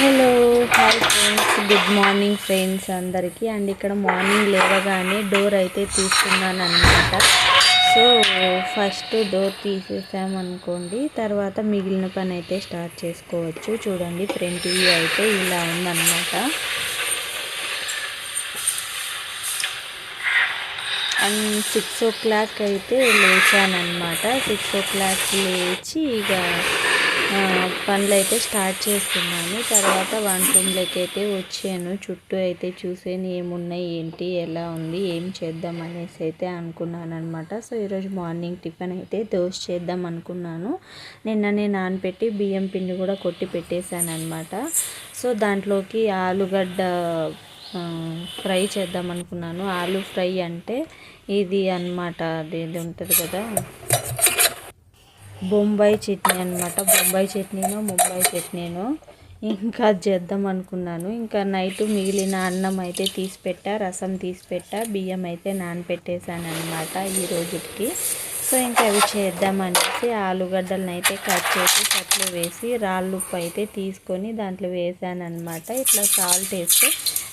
Hello hi friends, good morning friends అందరికీ. And ఇక్కడ morning లేవగానే డోర్ అయితే తీస్తున్నాను అనమాట. సో ఫస్ట్ డోర్ తీసేసామనుకోండి, తర్వాత మిగిలిన పని అయితే స్టార్ట్ చేసుకోవచ్చు. చూడండి, ఫ్రంట్ వ్యూ అయితే ఇలా ఉందన్నమాట. అండ్ 6 o'clock అయితే లేచానమాట. 6 o'clock లేచి ఇక పనులు అయితే స్టార్ట్ చేస్తున్నాను. తర్వాత వంట రూమ్లోకి అయితే వచ్చాను. చుట్టూ అయితే చూసాను ఏమున్నాయి, ఏంటి, ఎలా ఉంది, ఏం చేద్దాం అనేసి అయితే అనుకున్నాను అనమాట. సో ఈరోజు మార్నింగ్ టిఫిన్ అయితే దోశ చేద్దాం అనుకున్నాను. నిన్ననే నానపెట్టి బియ్యం పిండి కూడా కొట్టి పెట్టేశాను అనమాట. సో దాంట్లోకి ఆలుగడ్డ ఫ్రై చేద్దాం అనుకున్నాను. ఆలు ఫ్రై అంటే ఇది అన్నమాట, అదేది ఉంటుంది కదా, బొంబాయి చట్నీ అనమాట. బొంబాయి చట్నీనో ముంబాయి చట్నీనో ఇంకా చేద్దాం అనుకున్నాను. ఇంకా నైట్ మిగిలిన అన్నం అయితే తీసిపెట్టా, రసం తీసిపెట్టా, బియ్యం అయితే నానపెట్టేశాను అనమాట ఈ రోజుకి. సో ఇంకా అవి చేద్దామనేసి ఆలుగడ్డలను అయితే కట్ చేసి కట్లు వేసి రాళ్ళు ఉప్పు అయితే తీసుకొని దాంట్లో వేసాను అనమాట. ఇట్లా సాల్ట్ వేస్తే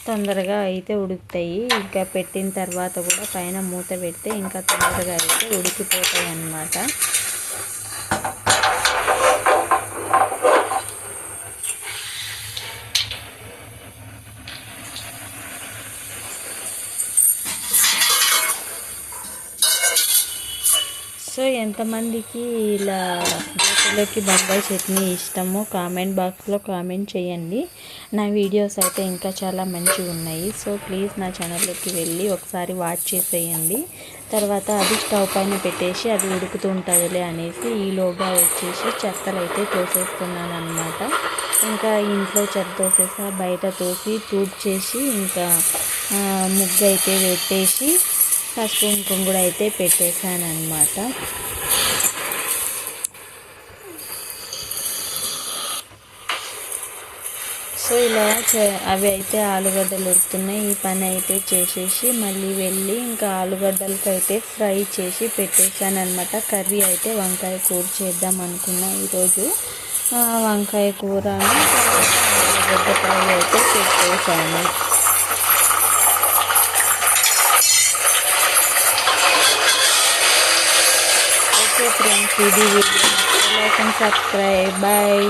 తొందరగా అయితే ఉడుకుతాయి. ఇంకా పెట్టిన తర్వాత కూడా పైన మూత పెడితే ఇంకా తొందరగా అయితే ఉడికిపోతాయి అన్నమాట. సో ఎంతమందికి ఇలా దోశలోకి బొంబాయి చట్నీ ఇష్టమో కామెంట్ బాక్స్లో కామెంట్ చేయండి. నా వీడియోస్ అయితే ఇంకా చాలా మంచిగా ఉన్నాయి. సో ప్లీజ్ నా ఛానల్లోకి వెళ్ళి ఒకసారి వాచ్ చేసేయండి. తర్వాత అది స్టవ్ పైన పెట్టేసి అది ఉడుకుతూ ఉంటుందిలే అనేసి ఈలోగా వచ్చేసి చెత్తలు అయితే తోసేస్తున్నాను అనమాట. ఇంకా ఇంట్లో చెత్త తోసేసా, బయట తోసి చేసి ఇంకా ముగ్గు అయితే పెట్టేసి పసుపు కుంకుమ కూడా అయితే పెట్టేశాను అనమాట. సో ఇలా అవి అయితే ఆలుగడ్డలు ఉడుకుతున్నాయి. ఈ పని అయితే చేసేసి మళ్ళీ వెళ్ళి ఇంకా ఆలుగడ్డలకి అయితే ఫ్రై చేసి పెట్టేశాను అనమాట. కర్రీ అయితే వంకాయ కూర చేద్దాం అనుకున్నా ఈరోజు. వంకాయ కూర ఆలుగడ్డ ఫ్రై అయితే పెట్టేశాను. ఓకే ఫ్రెండ్స్, ఇది వీడియో. Like and subscribe. బాయ్.